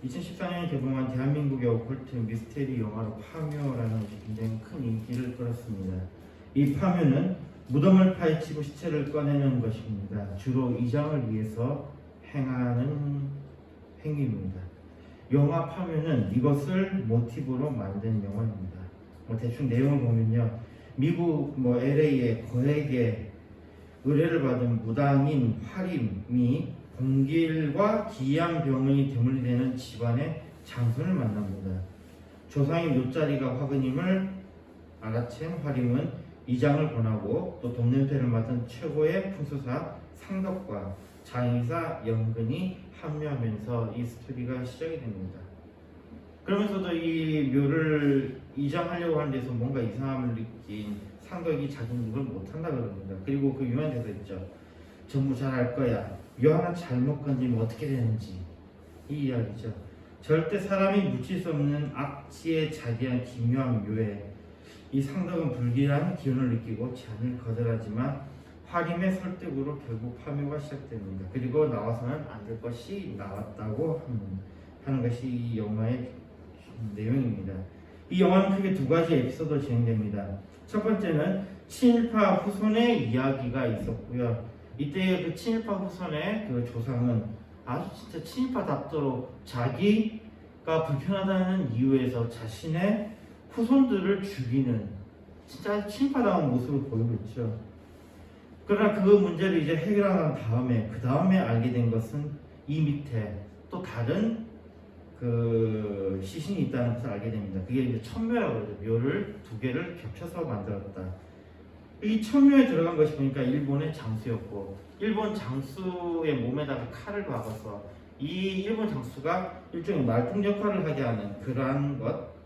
2014년에 개봉한 대한민국의 오컬트 미스테리 영화로 파묘라는 것이 굉장히 큰 인기를 끌었습니다. 이 파묘는 무덤을 파헤치고 시체를 꺼내는 것입니다. 주로 이장을 위해서 행하는 행위입니다. 영화 파묘는 이것을 모티브로 만든 영화입니다. 대충 내용을 보면요, 미국 LA의 거액의 의뢰를 받은 무당인 화림이 공길과 기이한 병이 대물리되는 집안의 장손을 만납니다. 조상의 묘자리가 화근임을 알아챈 화림은 이장을 권하고 또 돈냄새를 맡은 최고의 풍수사 상덕과 장의사 영근이 합류하면서 이 스토리가 시작이 됩니다. 그러면서도 이 묘를 이장하려고 하는 데서 뭔가 이상함을 느낀 상덕이 자기는 이걸 못한다 그럽니다. 그리고 그 유명한 대사 있죠. 전부 잘 알 거야. 묘 하나 잘못 건지면 어떻게 되는지. 이 이야기죠. 절대 사람이 묻힐 수 없는 악지에 자기한 기묘한 묘에 이 상덕은 불길한 기운을 느끼고 제안을 거절하지만 화림의 설득으로 결국 파묘가 시작됩니다. 그리고 나와서는 안 될 것이 나왔다고 하는 것이 이 영화의 내용입니다. 이 영화는 크게 두 가지 에피소드로 진행됩니다. 첫 번째는 친일파 후손의 이야기가 있었고요. 이때 그 친일파 후손의 그 조상은 아주 진짜 친일파답도록 자기가 불편하다는 이유에서 자신의 후손들을 죽이는 진짜 친일파다운 모습을 보이고 있죠. 그러나 그 문제를 이제 해결한 다음에 그 다음에 알게 된 것은 이 밑에 또 다른 그 시신이 있다는 것을 알게 됩니다. 그게 이제 천묘라고 그러죠. 묘를 두 개를 겹쳐서 만들었다. 이 천묘에 들어간 것이 보니까 일본의 장수였고, 일본 장수의 몸에다가 칼을 박아서 이 일본 장수가 일종의 말풍 역할을 하게 하는 그러한 것,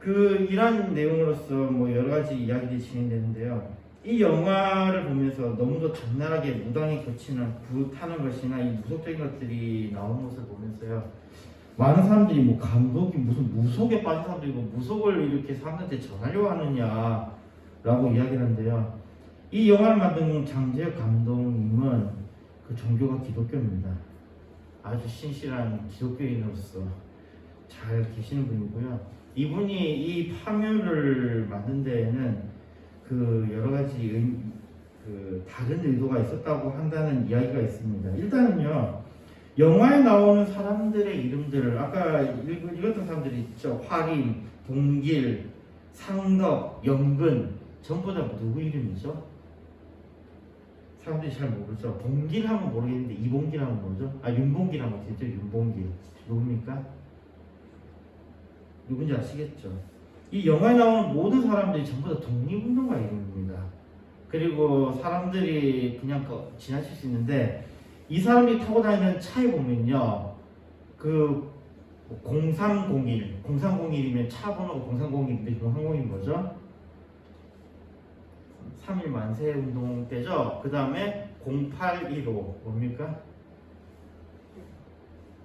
이런 내용으로서 여러 가지 이야기들이 진행되는데요. 이 영화를 보면서 너무도 적나라하게 무당이 거치는 불타는 것이나 이 무속적인 것들이 나오는 것을 보면서요, 많은 사람들이 감독이 무슨 무속에 빠진 사람들이고 무속을 이렇게 사람들한테 전하려고 하느냐라고 이야기를 하는데요. 이 영화를 만든 장재혁 감독님은 그 종교가 기독교입니다. 아주 신실한 기독교인으로서 잘 계시는 분이고요. 이분이 이 파묘를 만든 데에는 그 여러 가지 다른 의도가 있었다고 한다는 이야기가 있습니다. 일단은요, 영화에 나오는 사람들의 이름들을 아까 읽었던 사람들이 있죠. 화림, 동길, 상덕, 영근 전부 다 누구 이름이죠? 사람들이 잘 모르죠. 봉길 하면 모르겠는데 이봉길 하면 모르죠? 윤봉길 하면 어떻게 되죠? 윤봉길 누굽니까? 누군지 아시겠죠? 이 영화에 나오는 모든 사람들이 전부 다 독립운동가 이름입니다. 그리고 사람들이 그냥 지나칠 수 있는데 이 사람들이 타고 다니는 차에 보면요, 0301이면 차 번호가 0301인데 0301이 뭐죠? 3.1 만세 운동 때죠. 그 다음에 0815 뭡니까?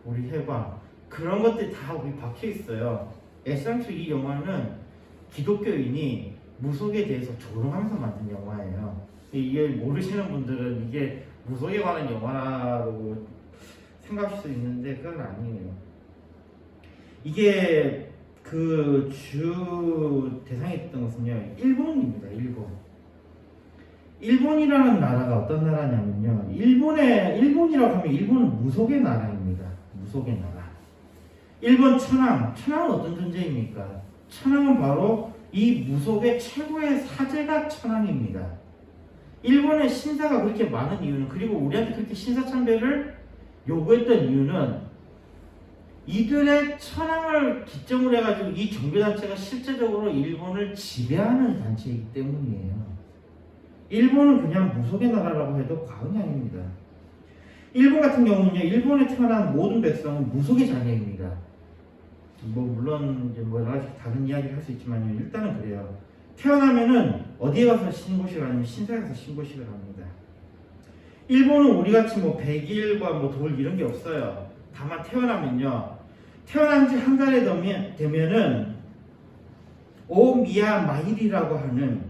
우리 해방. 그런 것들이 다 우리 박혀 있어요. 애당초 이 영화는 기독교인이 무속에 대해서 조롱하면서 만든 영화예요. 이게 모르시는 분들은 이게 무속에 관한 영화라고 생각할 수 있는데 그건 아니에요. 이게 그 주 대상이 됐던 것은요, 일본입니다. 일본이라는 나라가 어떤 나라냐면요, 일본이라고 하면 일본은 무속의 나라입니다. 무속의 나라. 일본 천황은 어떤 존재입니까? 천황은 바로 이 무속의 최고의 사제가 천황입니다. 일본의 신사가 그렇게 많은 이유는, 그리고 우리한테 그렇게 신사참배를 요구했던 이유는 이들의 천황을 기점으로 해가지고 이 종교단체가 실제적으로 일본을 지배하는 단체이기 때문이에요. 일본은 그냥 무속의 나라라고 해도 과언이 아닙니다. 일본 같은 경우는요, 일본에 태어난 모든 백성은 무속의 자녀입니다. 물론 여러 가지 다른 이야기를 할 수 있지만 일단은 그래요. 태어나면은 어디에 가서 신고식을 하냐면 신사에 가서 신고식을 합니다. 일본은 우리같이 백일과 돌 이런 게 없어요. 다만 태어나면요, 태어난 지 한 달에 되면은 오미야 마일이라고 하는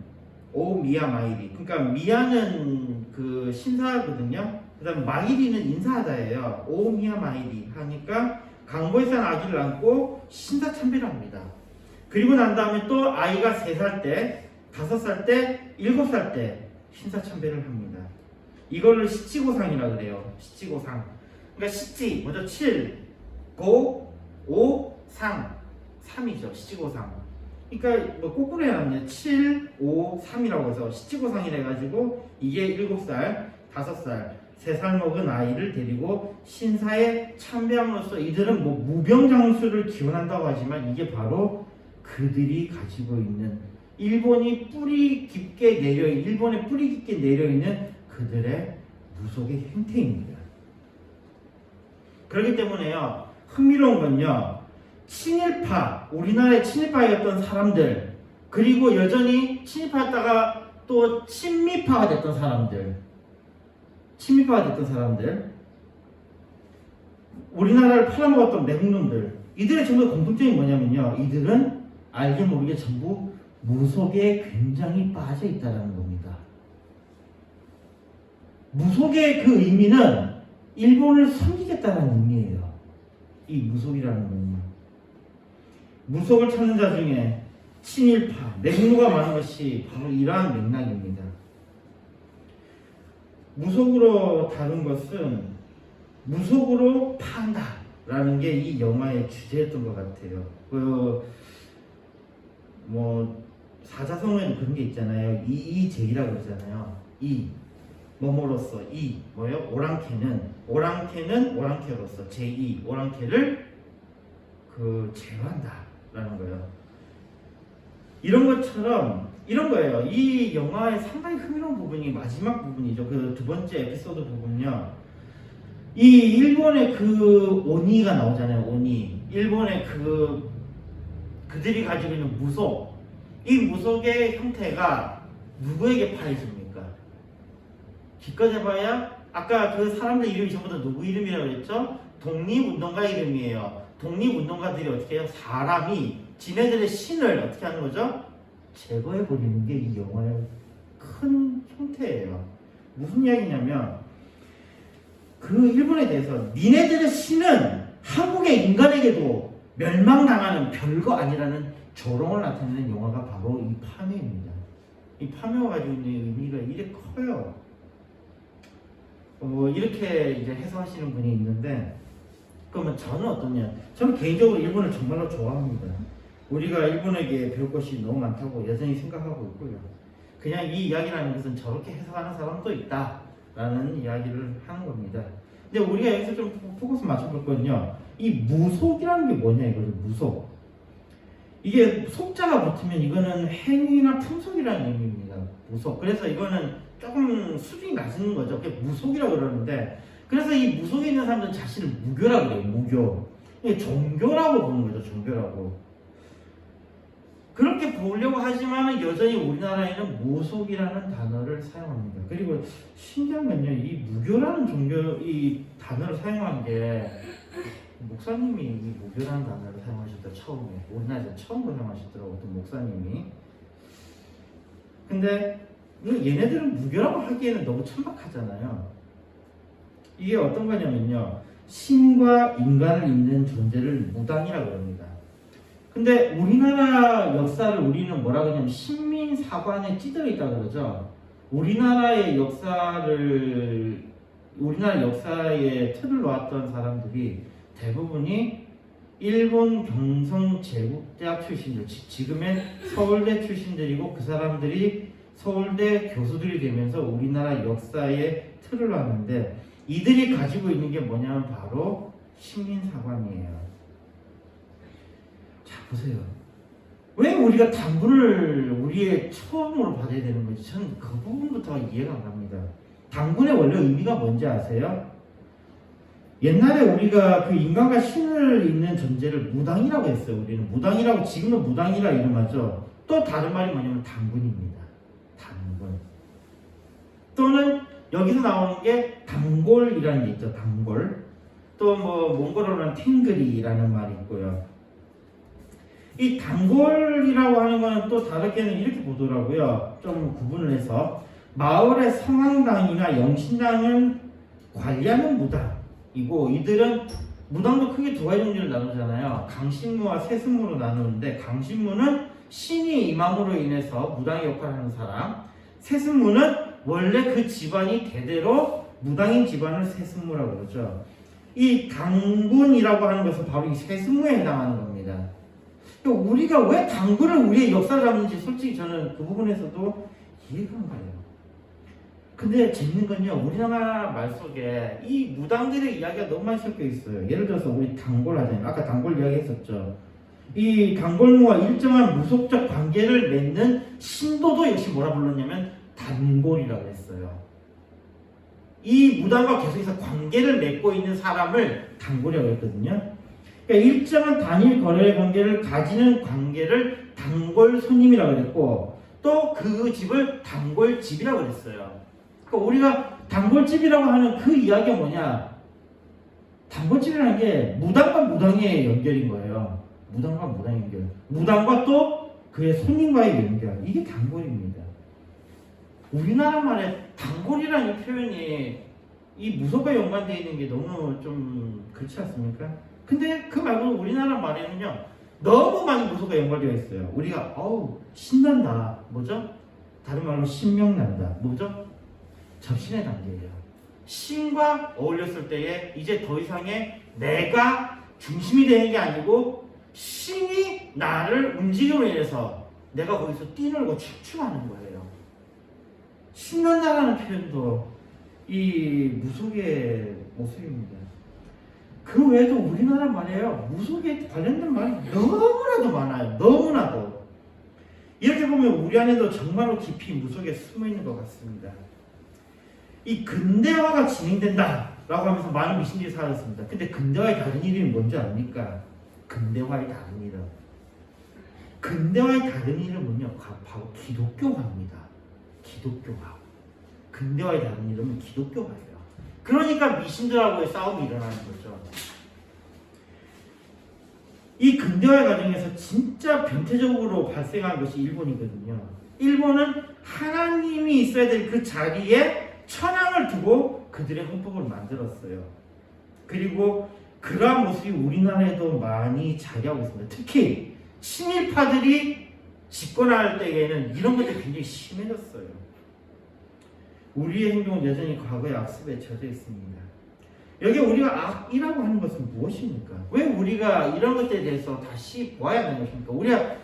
오미야 마일이, 그러니까 미야는 그 신사거든요. 그다음 마이리는 인사하다예요. 오미야 마이리 하니까 강보에 산 아기를 안고 신사참배를 합니다. 그리고 난 다음에 또 아이가 3살 때, 5살 때, 7살 때 신사참배를 합니다. 이거를 시치고상이라 그래요. 시치고상. 그러니까 시치 먼저 7, 고, 5, 상 3이죠. 시치고상. 그러니까 뭐 거꾸로 해놨네요. 7, 5, 3이라고 해서 시치고상이라 해가지고 이게 7살, 5살, 3살 먹은 아이를 데리고 신사에 참배함으로써 이들은 뭐 무병장수를 기원한다고 하지만 이게 바로 그들이 가지고 있는 일본에 뿌리 깊게 내려 있는 그들의 무속의 행태입니다. 그렇기 때문에요. 흥미로운 건요. 친일파, 우리나라의 친일파였던 사람들, 그리고 여전히 친일파였다가 또 친미파가 됐던 사람들, 우리나라를 팔아먹었던 내국놈들, 이들의 전부 공통점이 뭐냐면요. 이들은 알게 모르게 전부 무속에 굉장히 빠져 있다는 겁니다. 무속의 그 의미는 일본을 섬기겠다는 의미예요. 이 무속이라는 건요. 무속을 찾는 자 중에 친일파, 내국노가 많은 것이 바로 이러한 맥락입니다. 무속으로 다룬 것은 무속으로 판다라는 게 이 영화의 주제였던 것 같아요. 사자성어에는 그런 게 있잖아요. 이의제기라고 그러잖아요. 뭐뭐로서 뭐예요? 오랑캐로서 제2 오랑캐를 제어한다라는 거예요. 이런 것처럼 이런 거예요. 이 영화의 상당히 흥미로운 부분이 마지막 부분이죠. 그 2번째 에피소드 부분요. 이 일본의 그 오니가 나오잖아요. 오니. 일본의 그들이 가지고 있는 무속. 이 무속의 형태가 누구에게 파해집니까? 기껏 해봐야 아까 그 사람들 이름이 전부 다 누구 이름이라고 그랬죠? 독립운동가 이름이에요. 독립운동가들이 어떻게 해요? 사람이 지네들의 신을 어떻게 하는 거죠? 제거해버리는 게 이 영화의 큰 형태예요. 무슨 이야기냐면 그 일본에 대해서 니네들의 신은 한국의 인간에게도 멸망당하는 별거 아니라는 조롱을 나타내는 영화가 바로 이 파묘입니다. 이 파묘가 가지고 있는 의미가 이렇게 커요. 이렇게 이제 해석하시는 분이 있는데, 그러면 저는 어떠냐? 저는 개인적으로 일본을 정말로 좋아합니다. 우리가 일본에게 배울 것이 너무 많다고 여전히 생각하고 있고요. 그냥 이 이야기라는 것은 저렇게 해석하는 사람도 있다라는 이야기를 하는 겁니다. 근데 우리가 여기서 좀 포커스 맞춰볼 건요. 이 무속이라는 게 뭐냐 이거죠. 무속. 이게 속자가 붙으면 이거는 행위나 풍속이라는 의미입니다. 무속. 그래서 이거는 조금 수준이 낮은 거죠. 그게 무속이라고 그러는데, 그래서 이 무속에 있는 사람들은 자신을 무교라고 그래요. 무교. 이게 종교라고 보는 거죠. 종교라고. 그렇게 보려고 하지만 여전히 우리나라에는 무속이라는 단어를 사용합니다. 그리고 신기한 건요. 이 무교라는 이 단어를 사용한 게 목사님이 이 무교라는 단어를 사용하셨다. 처음에. 우리나라에서 처음으로 사용하셨더라고요. 어떤 목사님이. 근데 얘네들은 무교라고 하기에는 너무 천박하잖아요. 이게 어떤 거냐면요. 신과 인간을 잇는 존재를 무당이라고 합니다. 근데 우리나라 역사를 우리는 뭐라 그러냐면 신민사관에 찌들어 있다고 그러죠. 우리나라 역사의 틀을 놓았던 사람들이 대부분이 일본 경성제국대학 출신들, 지금의 서울대 출신들이고, 그 사람들이 서울대 교수들이 되면서 우리나라 역사의 틀을 놨는데, 이들이 가지고 있는 게 뭐냐면 바로 신민사관이에요. 자, 보세요. 왜 우리가 당군을 우리의 처음으로 받아야 되는 건지 저는 그 부분부터 이해가 안 갑니다. 당군의 원래 의미가 뭔지 아세요? 옛날에 우리가 그 인간과 신을 잇는 존재를 무당이라고 했어요. 우리는 무당이라고, 지금은 무당이라 이름하죠. 또 다른 말이 뭐냐면 당군입니다. 당군. 또는 여기서 나오는 게 단골이라는 게 있죠. 단골. 또 몽골어로는 탱그리라는 말이 있고요. 이 단골이라고 하는 거는 또 다르게는 이렇게 보더라고요. 좀 구분을 해서 마을의 성황당이나 영신당은 관리하는 무당이고, 이들은 무당도 크게 두 가지 종류를 나누잖아요. 강신무와 세습무로 나누는데, 강신무는 신이 임함으로 인해서 무당의 역할을 하는 사람, 세습무는 원래 그 집안이 대대로 무당인 집안을 세습무라고 그러죠. 이 당군이라고 하는 것은 바로 이 세습무에 해당하는 겁니다. 우리가 왜 당군을 우리의 역사를 잡는지 솔직히 저는 그 부분에서도 이해가 안 가요. 근데 재밌는 건요, 우리나라 말 속에 이 무당들의 이야기가 너무 많이 섞여 있어요. 예를 들어서 우리 단골 하잖아요. 아까 단골 이야기 했었죠. 이 단골무와 일정한 무속적 관계를 맺는 신도도 역시 뭐라 불렀냐면 단골이라고 했어요. 이 무당과 계속해서 관계를 맺고 있는 사람을 단골이라고 했거든요. 그러니까 일정한 단일 거래 관계를 가지는 관계를 단골 손님이라고 했고, 또 그 집을 단골집이라고 했어요. 그러니까 우리가 단골집이라고 하는 그 이야기가 뭐냐? 단골집이라는 게 무당과 무당의 연결인 거예요. 무당과 무당의 연결. 무당과 또 그의 손님과의 연결. 이게 단골입니다. 우리나라 말에 단골이라는 표현이 이 무속과 연관되어 있는 게 너무 좀 그렇지 않습니까? 근데 그 말고 우리나라 말에는요, 너무 많이 무속과 연관되어 있어요. 우리가 신난다. 뭐죠? 다른 말로 신명난다. 뭐죠? 접신의 단계예요. 신과 어울렸을 때에 이제 더 이상의 내가 중심이 되는 게 아니고 신이 나를 움직임으로 인해서 내가 거기서 뛰놀고 춤추하는 거예요. 신난다라는 표현도 이 무속의 모습입니다. 그 외에도 우리나라 말이에요, 무속에 관련된 말이 너무나도 많아요. 너무나도. 이렇게 보면 우리 안에도 정말로 깊이 무속에 숨어있는 것 같습니다. 이 근대화가 진행된다 라고 하면서 많은 미신들이 사라졌습니다. 근데 근대화의 다른 이름이 뭔지 압니까? 근대화의 다른 이름. 근대화의 다른 이름은요, 바로 기독교화입니다. 기독교화. 근대화의 다른 이름은 기독교화예요. 그러니까 미신들하고의 싸움이 일어나는 거죠. 이 근대화의 과정에서 진짜 변태적으로 발생한 것이 일본이거든요. 일본은 하나님이 있어야 될 그 자리에 천황을 두고 그들의 헌법을 만들었어요. 그리고 그러한 모습이 우리나라에도 많이 자리하고 있습니다. 특히 친일파들이 집권할 때에는 이런 것들이 굉장히 심해졌어요. 우리의 행동은 여전히 과거의 악습에 젖어 있습니다. 여기 우리가 악이라고 하는 것은 무엇입니까? 왜 우리가 이런 것들에 대해서 다시 보아야 하는 것입니까? 우리가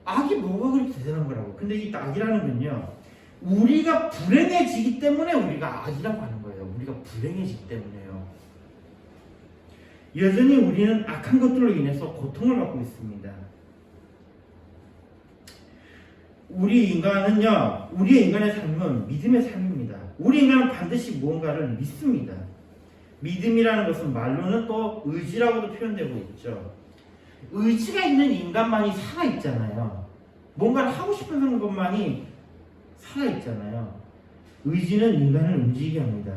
악이 뭐가 그렇게 대단한 거라고. 근데 이 악이라는 건요, 우리가 불행해지기 때문에 우리가 악이라고 하는 거예요. 우리가 불행해지기 때문에요. 여전히 우리는 악한 것들로 인해서 고통을 받고 있습니다. 우리의 인간의 삶은 믿음의 삶입니다. 우리 인간은 반드시 무언가를 믿습니다. 믿음이라는 것은 말로는 또 의지라고도 표현되고 있죠. 의지가 있는 인간만이 살아있잖아요. 뭔가를 하고 싶은 것만이 살아있잖아요. 의지는 인간을 움직이게 합니다.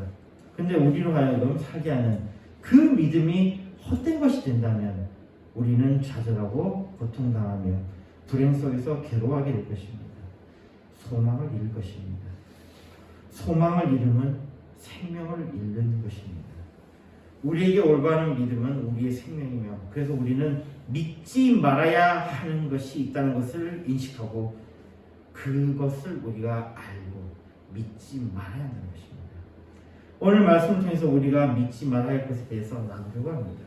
근데 우리로 하여금 살게 하는 그 믿음이 헛된 것이 된다면 우리는 좌절하고 고통당하며 불행 속에서 괴로워하게 될 것입니다. 소망을 잃을 것입니다. 소망을 잃으면 생명을 잃는 것입니다. 우리에게 올바른 믿음은 우리의 생명이며, 그래서 우리는 믿지 말아야 하는 것이 있다는 것을 인식하고 그것을 우리가 알고 믿지 말아야 하는 것입니다. 오늘 말씀을 통해서 우리가 믿지 말아야 할 것에 대해서 나누려고 합니다.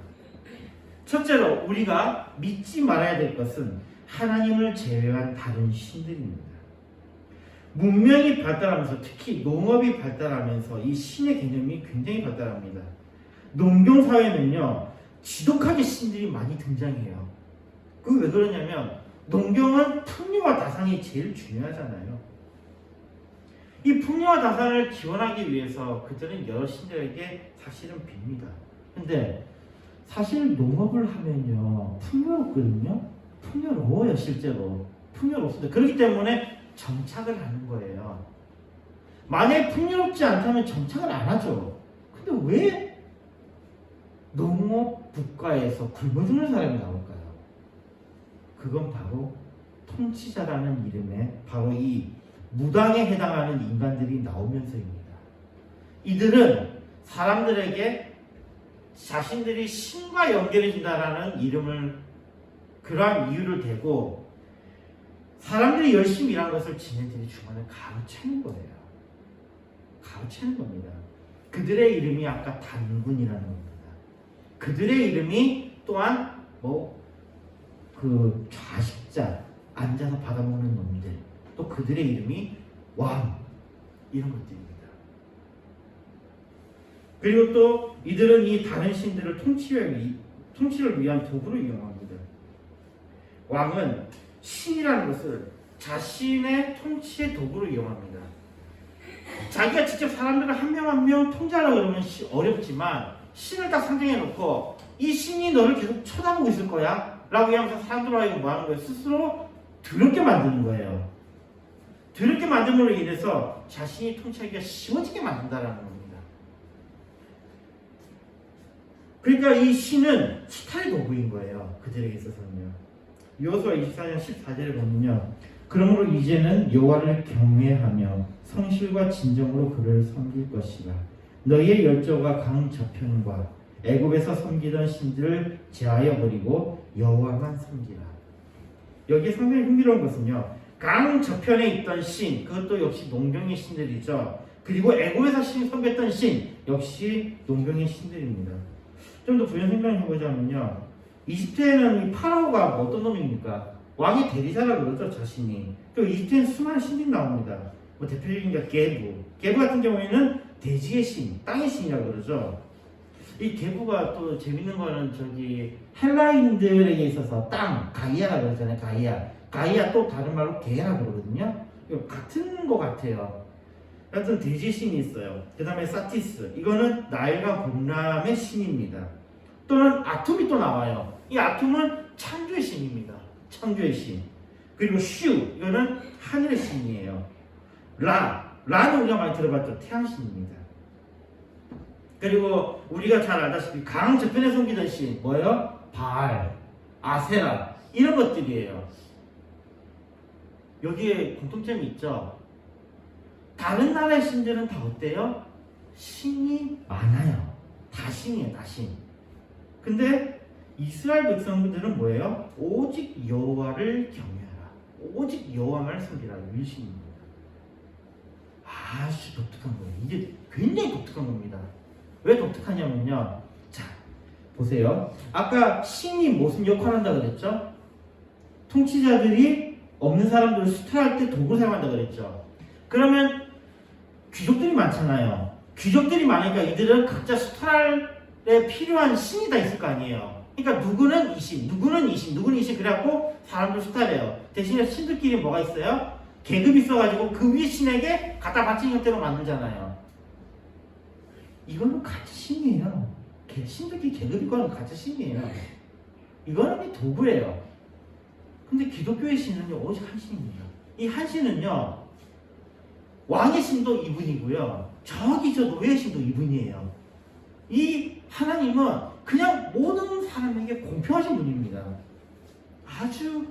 첫째로 우리가 믿지 말아야 될 것은 하나님을 제외한 다른 신들입니다. 문명이 발달하면서, 특히 농업이 발달하면서 이 신의 개념이 굉장히 발달합니다. 농경사회는요, 지독하게 신들이 많이 등장해요. 그게 왜 그러냐면 농경은 풍요와 다산이 제일 중요하잖아요. 이 풍요와 다산을 기원하기 위해서 그들은 여러 신들에게 사실은 빕니다. 근데 사실 농업을 하면요, 풍요롭거든요. 풍요로워요. 실제로 풍요롭습니다. 그렇기 때문에 정착을 하는 거예요. 만약에 풍요롭지 않다면 정착을 안 하죠. 근데 왜 농업 국가에서 굶어 죽는 사람이 나올까요? 그건 바로 통치자라는 이름의 바로 이 무당에 해당하는 인간들이 나오면서입니다. 이들은 사람들에게 자신들이 신과 연결해준다라는 이름을, 그러한 이유를 대고 사람들이 열심히 일한 것을 지네들이 중간에 가로채는 거예요. 가로채는 겁니다. 그들의 이름이 아까 단군이라는 겁니다. 그들의 이름이 또한 그 좌식자, 앉아서 받아먹는 놈들, 또 그들의 이름이 왕, 이런 것들입니다. 그리고 또 이들은 이 다른 신들을 통치를 위한 도구로 이용합니다. 왕은 신이라는 것을 자신의 통치의 도구로 이용합니다. 자기가 직접 사람들을 한 명 한 명 통제하려고 그러면 어렵지만 신을 딱 상징해 놓고 이 신이 너를 계속 쳐다보고 있을 거야 라고 하면서 사람들하고 뭐 하는 거예요? 스스로 더럽게 만드는 거예요. 더럽게 만듦으로 인해서 자신이 통치하기가 쉬워지게 만든다라는 겁니다. 그러니까 이 신은 수탈의 도구인 거예요. 그들에게 있어서는요. 여호수아 24장 14절에 보면요. 그러므로 이제는 여호와를 경외하며 성실과 진정으로 그를 섬길 것이라. 너희의 열조가 강 저편과 애굽에서 섬기던 신들을 제하여 버리고 여호와만 섬기라. 여기 상당히 흥미로운 것은요. 강 저편에 있던 신, 그것도 역시 농경의 신들이죠. 그리고 애굽에서 섬겼던 신, 역시 농경의 신들입니다. 좀 더 부연 설명해보자면요. 이집트에는 이 파라오가 어떤 놈입니까? 왕의 대리자라고 그러죠, 자신이. 또 이집트에는 수많은 신들이 나옵니다. 뭐 대표적인 게 게부 같은 경우에는 대지의 신, 땅의 신이라고 그러죠. 이 게부가 또 재밌는 거는 저기 헬라인들에게 있어서 땅, 가이아라고 그러잖아요. 가이아 또 다른 말로 게라고 그러거든요. 같은 거 같아요. 하여튼 대지의 신이 있어요. 그 다음에 사티스, 이거는 나일과 봄람의 신입니다. 또는 아툼이 또 나와요. 이 아툼은 창조의 신입니다. 창조의 신. 그리고 슈, 이거는 하늘의 신이에요. 라는 우리가 많이 들어봤죠. 태양신입니다. 그리고 우리가 잘 알다시피 강 저편에 섬기던 신, 뭐예요? 바알, 아세라, 이런 것들이에요. 여기에 공통점이 있죠. 다른 나라의 신들은 다 어때요? 신이 많아요. 다 신이에요, 다 신. 근데 이스라엘 백성들은 뭐예요? 오직 여호와를 경외하라. 오직 여호와만 섬기라. 일신입니다. 아주 독특한 거예요. 이게 굉장히 독특한 겁니다. 왜 독특하냐면요. 자, 보세요. 아까 신이 무슨 역할을 한다고 그랬죠? 통치자들이 없는 사람들을 수탈할 때 도구를 사용한다고 그랬죠. 그러면 귀족들이 많잖아요. 귀족들이 많으니까 이들은 각자 수탈에 필요한 신이 다 있을 거 아니에요. 그러니까 누구는 이 신, 누구는 이 신, 누구는 이 신, 그래갖고 사람들 수탈해요. 대신에 신들끼리 뭐가 있어요? 계급이 있어가지고 그 위에 신에게 갖다 바치는 형태로 만들잖아요. 이거는 가짜 신이에요. 신들끼리 계급이 있고 하는 가짜 신이에요. 이거는 도구예요. 근데 기독교의 신은요, 오직 한 신입니다. 이 한 신은요, 왕의 신도 이분이고요, 저기 저 노예의 신도 이분이에요. 이 하나님은 그냥 모든 사람에게 공평하신 분입니다. 아주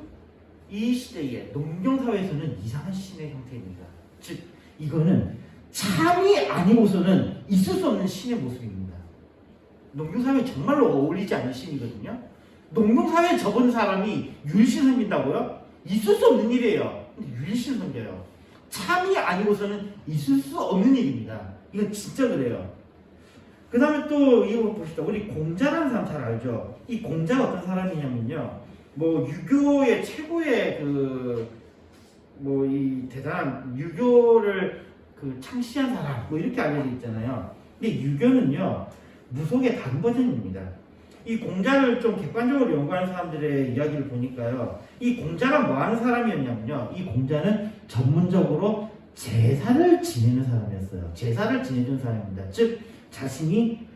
이 시대에 농경사회에서는 이상한 신의 형태입니다. 즉 이거는 참이 아니고서는 있을 수 없는 신의 모습입니다. 농경사회에 정말로 어울리지 않는 신이거든요. 농경사회에 접은 사람이 유일신 섬긴다고요? 있을 수 없는 일이에요. 근데 유일신 섬겨요. 참이 아니고서는 있을 수 없는 일입니다. 이건 진짜 그래요. 그 다음에 또 이거 봅시다. 우리 공자라는 사람 잘 알죠? 이 공자가 어떤 사람이냐면요, 뭐 유교의 최고의 이 대단한 유교를 창시한 사람 뭐 이렇게 알려져 있잖아요. 근데 유교는요, 무속의 다른 버전입니다. 이 공자를 좀 객관적으로 연구하는 사람들의 이야기를 보니까요, 이 공자가 뭐 하는 사람이었냐면요, 이 공자는 전문적으로 제사를 지내는 사람이었어요. 제사를 지내준 사람입니다. 즉 자신이,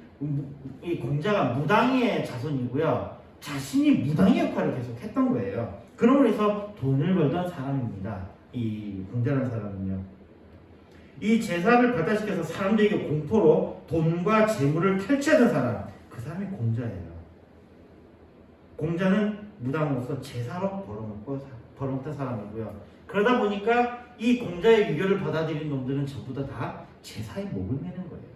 이 공자가 무당의 자손이고요, 자신이 무당의 역할을 계속 했던 거예요. 그러므로 해서 돈을 벌던 사람입니다. 이 공자라는 사람은요, 이 제사를 발달시켜서 사람들에게 공포로 돈과 재물을 탈취하던 사람, 그 사람이 공자예요. 공자는 무당으로서 제사로 벌어먹던 사람이고요. 그러다 보니까 이 공자의 유교를 받아들인 놈들은 전부 다 제사에 목을 매는 거예요.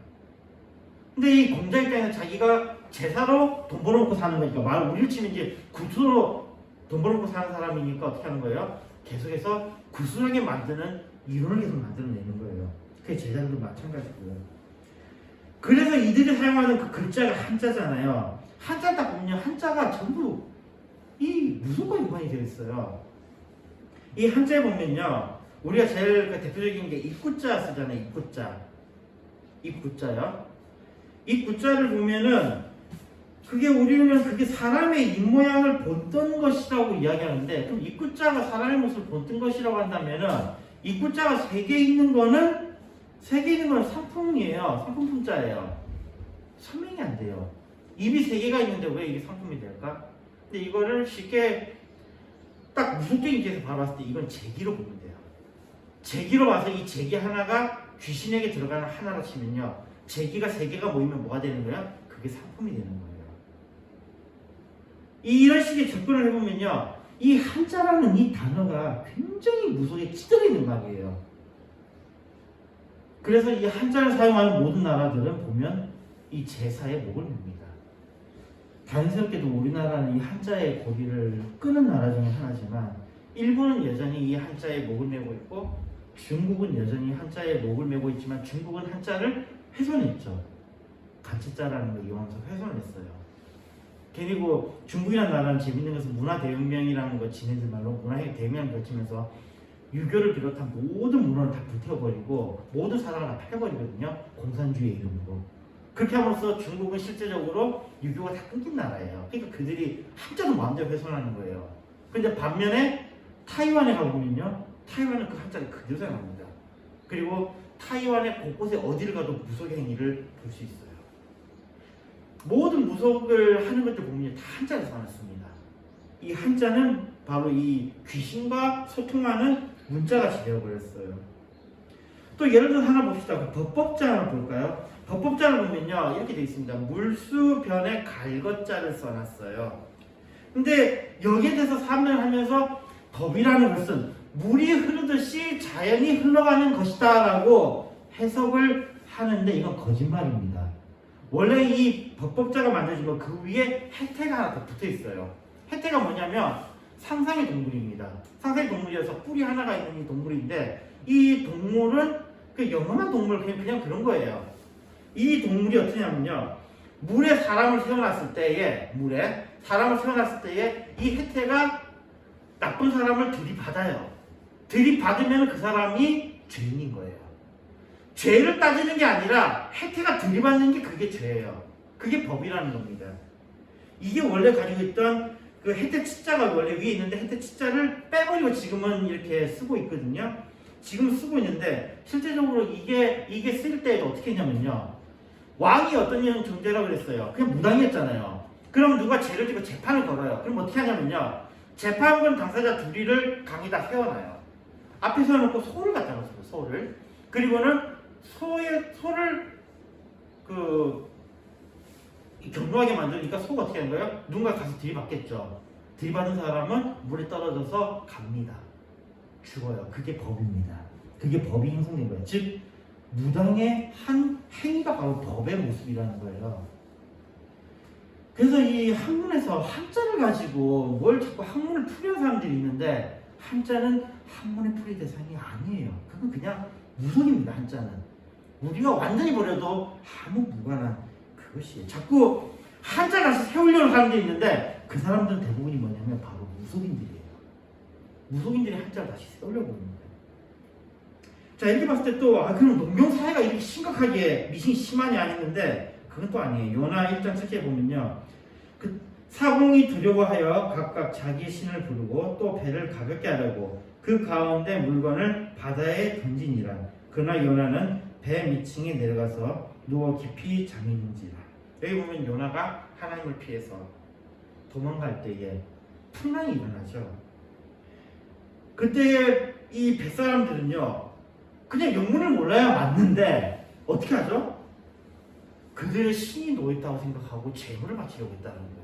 근데 이 공자 입장에서 자기가 제사로 돈 벌어먹고 사는 거니까 우리를 치면 이제 구수로 돈 벌어먹고 사는 사람이니까 어떻게 하는 거예요? 계속해서 구수하게 만드는 이론을 계속 만들어내는 거예요. 그게 제자들도 마찬가지고요. 그래서 이들이 사용하는 그 글자가 한자잖아요. 한자 딱 보면 한자가 전부 이 무속과 연관이 되어 있어요. 이 한자에 보면요, 우리가 제일 대표적인 게 입구자 쓰잖아요. 입구자요. 입구자를 보면은 우리는 그게 사람의 입모양을 본뜬 것이라고 이야기하는데, 그럼 입구자가 사람의 모습을 본뜬 것이라고 한다면은 입구자가 3개 있는 거는 상품이에요. 상품자예요. 설명이 안 돼요. 입이 3개가 있는데 왜 이게 상품이 될까? 근데 이거를 쉽게 딱 무속적인 기에서 바라봤을 때 이건 제기로 보면 돼요. 제기로 봐서 이 제기 하나가 귀신에게 들어가는 하나로 치면요, 제기가 3개가 모이면 뭐가 되는 거예요? 그게 상품이 되는 거예요. 이런 식의 접근을 해보면요, 이 한자라는 이 단어가 굉장히 무속에 찌들어 있는 말이에요. 그래서 이 한자를 사용하는 모든 나라들은 보면 이 제사에 목을 맵니다. 다행스럽게도 우리나라는 이 한자의 고리를 끄는 나라 중에 하나지만, 일본은 여전히 이 한자에 목을 메고 있고, 중국은 여전히 한자에 목을 메고 있지만, 중국은 한자를 훼손했죠. 간체자라는 걸 이용해서 훼손했어요. 그리고 중국이라는 나라는 재밌는 것은 문화대혁명이라는 거 지네들 말로 문화대혁명을 거치면서 유교를 비롯한 모든 문화를 다 불태워버리고 모든 사람을 다 패버리거든요. 공산주의 이름으로. 그렇게 함으로써 중국은 실제적으로 유교가 다 끊긴 나라예요. 그러니까 그들이 한자도 마음대로 훼손하는 거예요. 그런데 반면에 타이완에 가보면요, 타이완은 그 한자를 그대로 사용합니다. 그리고 타이완의 곳곳에 어디를 가도 무속 행위를 볼 수 있어요. 모든 무속을 하는 것들 보면 다 한자를 써놨습니다. 이 한자는 바로 이 귀신과 소통하는 문자같이 되어버렸어요. 또 예를 들어 하나 봅시다. 법법자를 볼까요? 법법자를 보면요, 이렇게 되어 있습니다. 물수변에 갈것자를 써놨어요. 근데 여기에 대해서 설명하면서 법이라는 것은 물이 흐르듯이 자연이 흘러가는 것이다 라고 해석을 하는데, 이건 거짓말입니다. 원래 이 법법자가 만들어진 거 그 위에 해태가 하나 더 붙어 있어요. 해태가 뭐냐면 상상의 동물입니다. 상상의 동물이어서 뿔이 하나가 있는 이 동물인데, 이 동물은 그 영험한 동물, 그냥 그런 거예요. 이 동물이 어떠냐면요, 물에 사람을 세워놨을 때에 이 해태가 나쁜 사람을 들이받아요. 들이받으면 그 사람이 죄인인 거예요. 죄를 따지는 게 아니라 해태가 들이받는 게 그게 죄예요. 그게 법이라는 겁니다. 이게 원래 가지고 있던 그 해태 치자가 원래 위에 있는데, 해태 치자를 빼버리고 지금은 이렇게 쓰고 있거든요. 지금 쓰고 있는데, 실제적으로 이게 쓸 때에도 어떻게 했냐면요, 왕이 어떤 존재라고 그랬어요. 그냥 무당이었잖아요. 그럼 누가 죄를 지고 재판을 걸어요. 그럼 어떻게 하냐면요, 재판관 당사자 둘이를 강에다 세워놔요. 앞에 세워놓고 소를 갖다 놓습니다. 소를. 그리고는 소를 경로하게 만드니까 소가 어떻게 하는 거예요? 누군가 가서 들이받겠죠. 들이받은 사람은 물에 떨어져서 갑니다. 죽어요. 그게 법입니다. 그게 법이 형성된 거예요. 즉 무당의 한 행위가 바로 법의 모습이라는 거예요. 그래서 이 학문에서 한자를 가지고 뭘 자꾸 학문을 풀이하는 사람들이 있는데, 한자는 학문의 풀이 대상이 아니에요. 그건 그냥 무속입니다. 한자는 우리가 완전히 버려도 아무 무관한 그것이에요. 자꾸 한자 가서 세우려는 사람들이 있는데, 그 사람들은 대부분이 뭐냐면 바로 무속인들이에요. 무속인들이 한자를 다시 세우려고 하는 거예요. 자, 이렇게 봤을 때 또 그럼 농경 사회가 이렇게 심각하게 미신이 심하냐 했는데, 그건 또 아니에요. 요나 1장 7절에 보면요, 그 사공이 두려워하여 각각 자기의 신을 부르고 또 배를 가볍게 하려고 그 가운데 물건을 바다에 던지니라. 그러나 요나는 배 밑층에 내려가서 누워 깊이 잠이 있는지라. 여기 보면 요나가 하나님을 피해서 도망갈 때에 풍랑이 일어나죠. 그때 이 뱃사람들은요, 그냥 영문을 몰라야 맞는데 어떻게 하죠? 그들의 신이 놓였다고 생각하고 재물을 바치려고 했다는 거예요.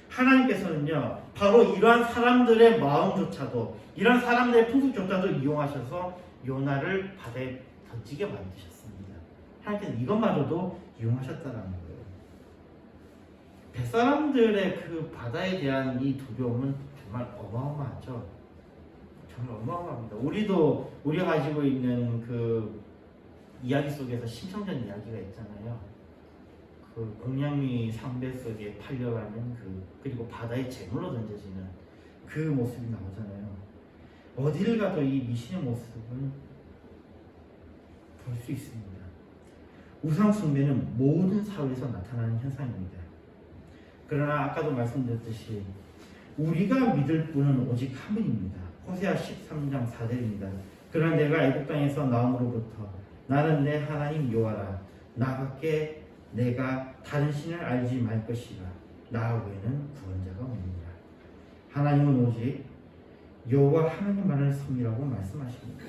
하나님께서는요, 바로 이러한 사람들의 마음조차도, 이러한 사람들의 풍습조차도 이용하셔서 요나를 바다에 던지게 만드셨습니다. 하나님께서 이것마저도 이용하셨다라는 거예요. 뱃사람들의 그 바다에 대한 이 두려움은 정말 어마어마하죠. 정말 어마어마합니다. 우리가 가지고 있는 그 이야기 속에서 심청전 이야기가 있잖아요. 그 공양미 상배 속에 팔려가는 그리고 바다에 제물로 던져지는 그 모습이 나오잖아요. 어디를 가도 이 미신의 모습은 볼 수 있습니다. 우상 숭배는 모든 사회에서 나타나는 현상입니다. 그러나 아까도 말씀드렸듯이 우리가 믿을 분은 오직 한 분입니다. 호세아 13장 4절입니다. 그러나 내가 애굽 땅에서 나옴으로부터 나는 내 하나님 여호와라. 나밖에 내가 다른 신을 알지 말 것이라. 나 외에는 구원자가 없느니라. 하나님은 오직 여호와 하나님만을 섬기라고 말씀하십니다.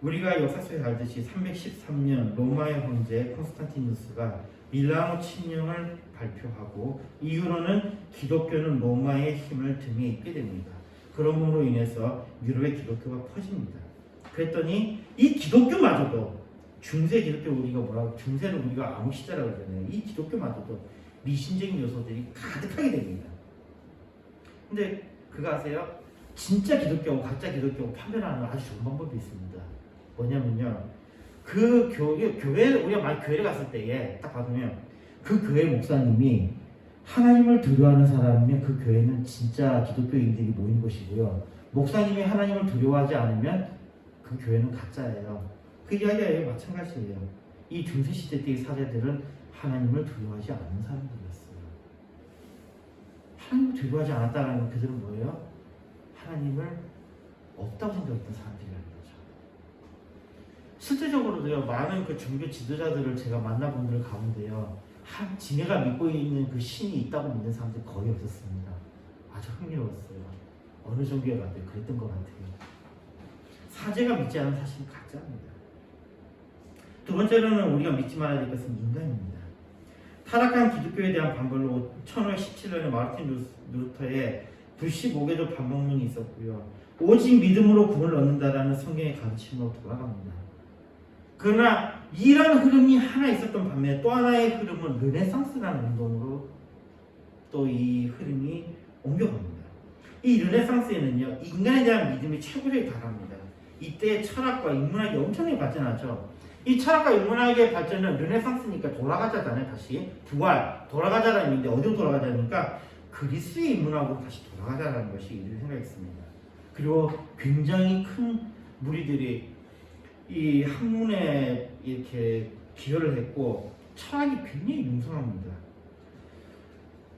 우리가 역사 속에 알듯이 313년 로마의 황제 콘스탄티누스가 밀라노 침령을 발표하고 이후로는 기독교는 로마의 힘을 등에 입게 됩니다. 그러므로 인해서 유럽의 기독교가 퍼집니다. 그랬더니 이 기독교마저도 중세 기독교 우리가 중세를 우리가 암흑 시대라고 그러잖아요. 이 기독교마저도 미신적인 요소들이 가득하게 됩니다. 근데 그거 아세요? 진짜 기독교하고 가짜 기독교하고 판별하는 아주 좋은 방법이 있습니다. 뭐냐면요, 그 교회 우리가 만약 교회를 갔을 때에 딱 받으면 그 교회 목사님이 하나님을 두려워하는 사람이면 그 교회는 진짜 기독교인들이 모인 것이고요. 목사님이 하나님을 두려워하지 않으면 그 교회는 가짜예요. 그 이야기가 마찬가지예요. 이 중세시대 때의 사제들은 하나님을 두려워하지 않는 사람들이었어요. 하나님을 두려워하지 않았다는 건 그들은 뭐예요? 하나님을 없다고 생각했던 사람들이라는 거죠. 실제적으로도요, 많은 그 종교 지도자들을 제가 만나본 들 가운데요, 지네가 믿고 있는 그 신이 있다고 믿는 사람들이 거의 없었습니다. 아주 흥미로웠어요. 어느 종교에 가도 그랬던 것 같아요. 사제가 믿지 않은 사실은 가짜입니다. 두 번째로는 우리가 믿지 말아야 될 것은 인간입니다. 타락한 기독교에 대한 반발로 1517년에 마르틴 루터의 불시목에도 반박문이 있었고요. 오직 믿음으로 구원을 얻는다라는 성경의 가르침으로 돌아갑니다. 그러나 이런 흐름이 하나 있었던 반면에 또 하나의 흐름은 르네상스라는 운동으로 또 이 흐름이 옮겨갑니다. 이 르네상스에는요, 인간에 대한 믿음이 최고조에 달합니다. 이때 철학과 인문학이 엄청나게 발전하죠. 이 철학과 인문학의 발전은 르네상스니까 돌아가자잖아요. 다시 부활, 돌아가자라는 의미인데 어디로 돌아가자니까 그리스의 인문학으로 다시 돌아가자라는 것이 이들이 생각했습니다. 그리고 굉장히 큰 무리들이 이 학문에 이렇게 기여를 했고 철학이 굉장히 융성합니다.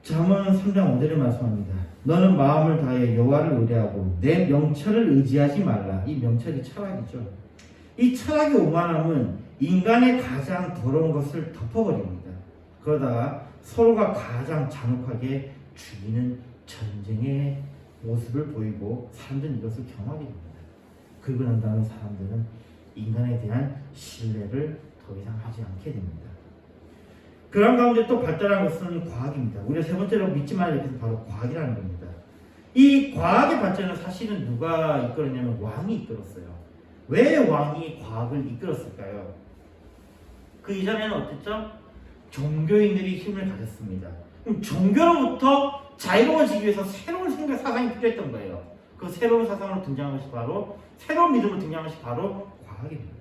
잠언 3장 5절에 말씀합니다. 너는 마음을 다해 여호와를 의뢰하고 내 명철을 의지하지 말라. 이 명철이 철학이죠. 이 철학의 오만함은 인간의 가장 더러운 것을 덮어버립니다. 그러다가 서로가 가장 잔혹하게 죽이는 전쟁의 모습을 보이고 사람들은 이것을 경험하게 됩니다. 그러고 난 다음에 사람들은 인간에 대한 신뢰를 더 이상 하지 않게 됩니다. 그런 가운데 또 발달한 것은 과학입니다. 우리가 세 번째로 믿지 말아야 될 것은 바로 과학이라는 겁니다. 이 과학의 발전은 사실은 누가 이끌었냐면 왕이 이끌었어요. 왜 왕이 과학을 이끌었을까요? 그 이전에는 어땠죠? 종교인들이 힘을 가졌습니다. 그럼 종교로부터 자유로워지기 위해서 새로운 생각 사상이 필요했던 거예요. 그 새로운 사상으로 등장한 것이 바로 새로운 믿음으로 등장한 것이 바로 과학입니다.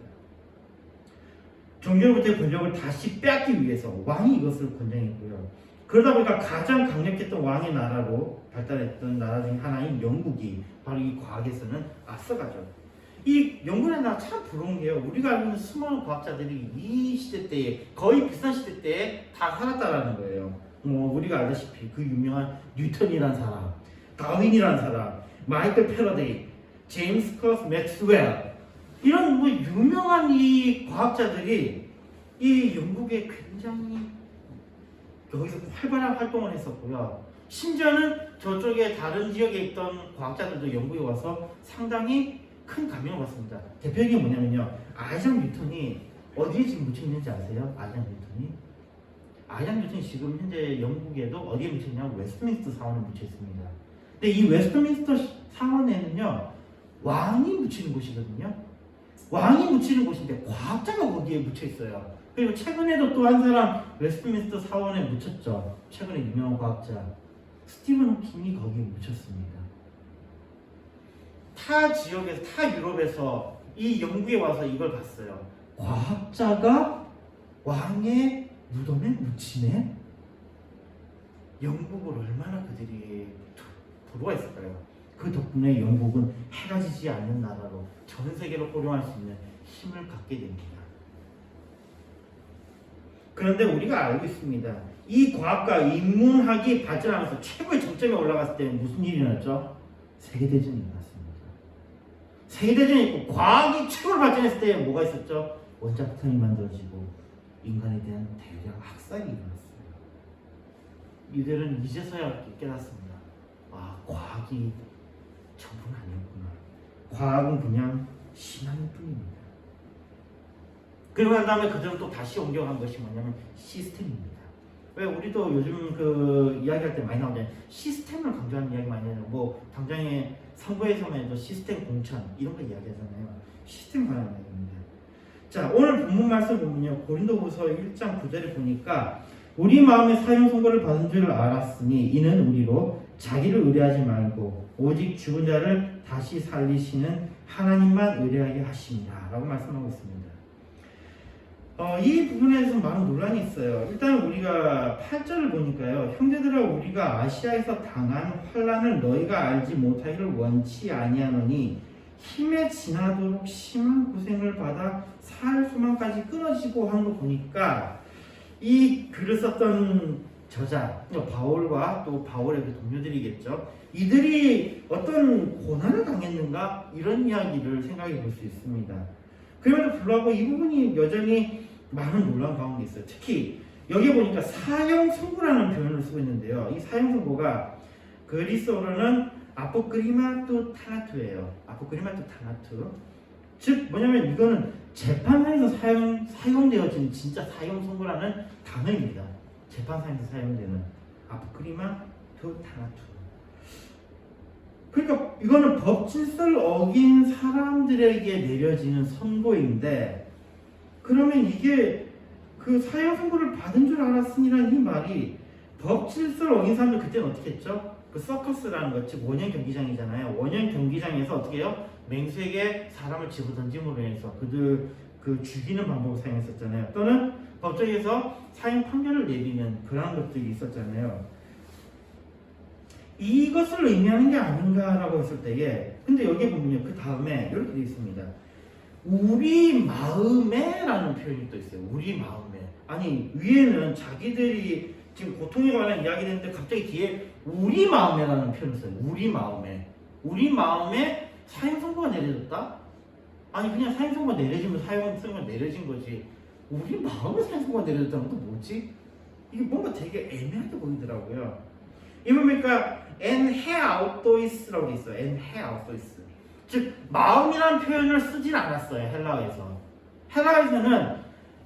종교로부터의 권력을 다시 빼앗기 위해서 왕이 이것을 권장했고요. 그러다 보니까 가장 강력했던 왕의 나라로 발달했던 나라 중 하나인 영국이 바로 이 과학에서는 앞서가죠. 이 영국의 나라 참 부러운 게요. 우리가 알고 있는 수많은 과학자들이 이 시대 때에 거의 비슷한 시대 때에 다 살았다라는 거예요. 우리가 알다시피 그 유명한 뉴턴이라는 사람, 다윈이라는 사람, 마이클 패러데이, 제임스 클러스 맥스웰 이런 유명한 이 과학자들이 이 영국에 굉장히 여기서 활발한 활동을 했었고요. 심지어는 저쪽에 다른 지역에 있던 과학자들도 영국에 와서 상당히 큰 감명을 받습니다. 대표적인 게 뭐냐면요. 아이작 뉴턴이 어디에 지금 묻혀 있는지 아세요? 아이작 뉴턴이 지금 현재 영국에도 어디에 묻혀 있냐면 웨스트민스터 사원에 묻혀 있습니다. 근데 이 웨스트민스터 사원에는요, 왕이 묻히는 곳이거든요. 왕이 묻히는 곳인데 과학자가 거기에 묻혀 있어요. 그리고 최근에도 또 한 사람 웨스트민스터 사원에 묻혔죠. 최근에 유명한 과학자 스티븐 호킹이 거기에 묻혔습니다. 타 지역에서, 타 유럽에서 이 영국에 와서 이걸 봤어요. 과학자가 왕의 무덤에 묻히네? 영국을 얼마나 그들이 부러워 했을까요? 그 덕분에 영국은 해가 지지 않는 나라로 전 세계로 포용할 수 있는 힘을 갖게 됩니다. 그런데 우리가 알고 있습니다. 이 과학과 인문학이 발전하면서 최고의 정점에 올라갔을 때 무슨 일이 일어났죠? 세계대전이 일어났습니다. 세계대전이 있고 과학이 최고로 발전했을 때 뭐가 있었죠? 원자폭탄이 만들어지고 인간에 대한 대량 학살이 일어났습니다. 이들은 이제서야 깨닫습니다. 아, 과학이 전부는 아니었구나. 과학은 그냥 신앙일 뿐입니다. 그리고 난 다음에 그들은 또 다시 옮겨간 것이 뭐냐면 시스템입니다. 왜 우리도 요즘 그 이야기할 때 많이 나오잖아요. 시스템을 강조하는 이야기 많이 해요. 뭐 당장에 선거에서만 해도 시스템 공천 이런 거 이야기하잖아요. 시스템 관련 이야기입니다. 자, 오늘 본문 말씀 보면요. 고린도후서 1장 9절에 보니까 우리 마음에 사형 선고를 받은 줄 알았으니 이는 우리로 자기를 의뢰하지 말고 오직 죽은 자를 다시 살리시는 하나님만 의뢰하게 하십니다 라고 말씀하고 있습니다. 이 부분에 대해서 많은 논란이 있어요. 일단 우리가 8절을 보니까요. 형제들아 우리가 아시아에서 당한 환난을 너희가 알지 못하기를 원치 아니하노니 힘에 지나도록 심한 고생을 받아 살 수만까지 끊어지고 하는 거 보니까 이 글을 썼던 저자 바울과 또 바울의 그 동료들이겠죠. 이들이 어떤 고난을 당했는가 이런 이야기를 생각해 볼 수 있습니다. 그럼에도 불구하고 이 부분이 여전히 많은 논란 가운데 있어요. 특히 여기 보니까 사형 선고라는 표현을 쓰고 있는데요. 이 사형 선고가 그리스어로는 아포크리마토 타나투예요. 아포크리마토 타나투. 즉 뭐냐면 이거는 재판에서 사용되어진 진짜 사형 선고라는 단어입니다. 재판상에서 사용되는 아포크리마토 타나투. 그러니까 이거는 법 질서를 어긴 사람들에게 내려지는 선고인데, 그러면 이게 그 사형 선고를 받은 줄 알았으니라는 이 말이 법 질서를 어긴 사람들 그때는 어떻게 했죠? 그 서커스라는 것, 즉 원형 경기장이잖아요. 원형 경기장에서 어떻게 해요? 맹수에게 사람을 집어던짐으로 해서 그들 그 죽이는 방법을 사용했었잖아요. 또는 법정에서 사형 판결을 내리는 그런 것들이 있었잖아요. 이것을 의미하는 게 아닌가라고 했을 때에, 근데 여기 보면요, 그 다음에 이렇게 되어 있습니다. 우리 마음에 라는 표현이 또 있어요. 우리 마음에. 아니 위에는 자기들이 지금 고통에 관한 이야기를 했는데 갑자기 뒤에 우리 마음에 라는 표현을 써요. 우리 마음에. 우리 마음에 사형 선고가 내려졌다? 아니 그냥 사형 선고가 내려지면 사형 선고가 내려진 거지, 우리 마음에 사형 선고가 내려졌다는 것도 뭐지? 이게 뭔가 되게 애매하게 보이더라고요. 이 뭡니까? en he autois라고 돼 있어요. en he autois. 즉 마음이라는 표현을 쓰진 않았어요. 헬라어에서는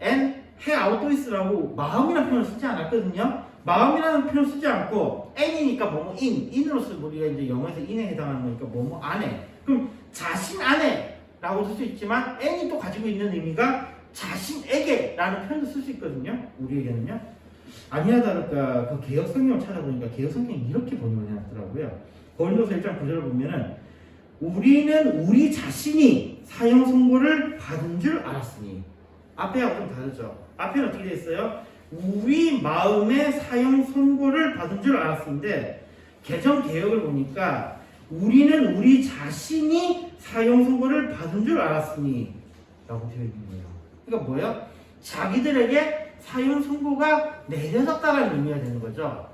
en he autois라고 마음이라는 표현을 쓰지 않았거든요. 마음이라는 표현을 쓰지 않고 n이니까 뭐뭐 in으로서 우리가 이제 영어에서 in에 해당하는 거니까 뭐뭐 안에. 그럼 자신 안에라고 쓸 수 있지만 n이 또 가지고 있는 의미가 자신에게라는 표현도 쓸 수 있거든요. 우리에게는요. 아니야 다를까 그 개혁 성경을 찾아보니까 개혁 성경이 이렇게 번역을 해놨더라고요. 고린도서 1장 9절을 보면은 우리는 우리 자신이 사형 선고를 받은 줄 알았으니, 앞에하고 좀 다르죠. 앞에는 어떻게 되어 있어요? 우리 마음에 사형 선고를 받은 줄 알았는데, 개정 개혁을 보니까 우리는 우리 자신이 사형 선고를 받은 줄 알았으니 라고 되어 있는 거예요. 그러니까 뭐예요? 자기들에게 사형 선고가 내려졌다라는 의미가 되는 거죠.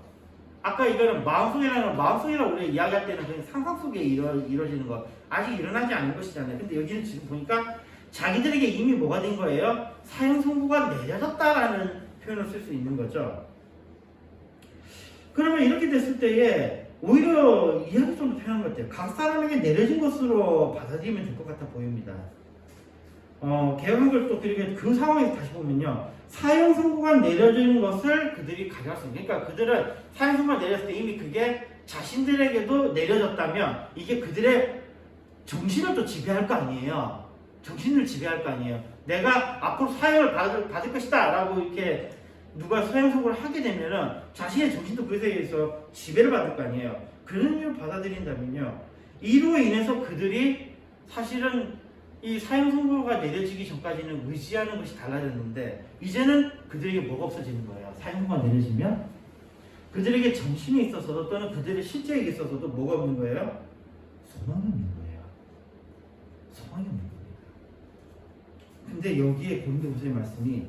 아까 이거는 마음속이라고 우리가 이야기할 때는 그냥 상상 속에 이루어지는 거, 아직 일어나지 않은 것이잖아요. 근데 여기는 지금 보니까 자기들에게 이미 뭐가 된 거예요? 사형 선고가 내려졌다라는 표현을 쓸 수 있는 거죠. 그러면 이렇게 됐을 때에 오히려 이해가 좀 더 편한 것 같아요. 각 사람에게 내려진 것으로 받아들이면 될 것 같아 보입니다. 개혁한 걸 또 그리고 그 상황에서 다시 보면요, 사형 선고가 내려진 것을 그들이 가져왔습니다. 그러니까 그들은 사형 선고가 내렸을 때 이미 그게 자신들에게도 내려졌다면 이게 그들의 정신을 또 지배할 거 아니에요. 정신을 지배할 거 아니에요. 내가 앞으로 사형을 받을 것이다 라고 이렇게 누가 사형 선고를 하게 되면은 자신의 정신도 그것에 의해서 지배를 받을 거 아니에요. 그런 이유를 받아들인다면요, 이로 인해서 그들이 사실은 이 사형 선고가 내려지기 전까지는 의지하는 것이 달라졌는데, 이제는 그들에게 뭐가 없어지는 거예요. 사형 선고가 내려지면 그들에게 정신이 있어서도 또는 그들의 실제에 있어서도 뭐가 없는 거예요? 소망이 없는 거예요. 소망이 없는 겁니다. 근데 여기에 고린도후서의 말씀이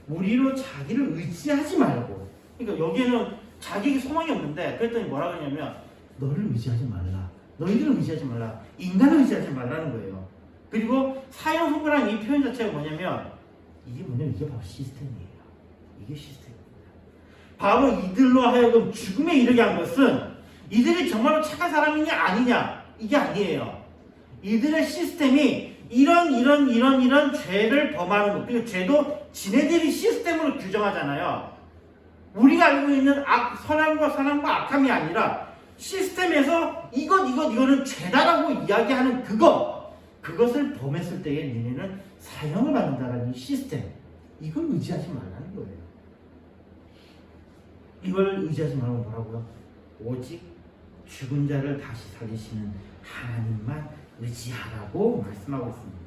우리로 자기를 의지하지 말고, 그러니까 여기에는 자기에게 소망이 없는데 그랬더니 뭐라 그러냐면 너를 의지하지 말라. 너희들을 의지하지 말라. 인간을 의지하지 말라는 거예요. 그리고 사형 선고라는 이 표현 자체가 뭐냐면 이게 바로 시스템이에요. 이게 시스템입니다. 바로 이들로 하여금 죽음에 이르게 한 것은 이들이 정말로 착한 사람이냐 아니냐 이게 아니에요. 이들의 시스템이 이런 죄를 범하는 것, 그리고 죄도 지네들이 시스템으로 규정하잖아요. 우리가 알고 있는 선함과 악함이 아니라 시스템에서 이거는 죄다라고 이야기하는 그것을 범했을 때에 니네는 사형을 받는다라는 시스템, 이걸 의지하지 말라는 거예요. 이걸 의지하지 말고 뭐라고요? 오직 죽은 자를 다시 살리시는 하나님만 의지하라고 말씀하고 있습니다.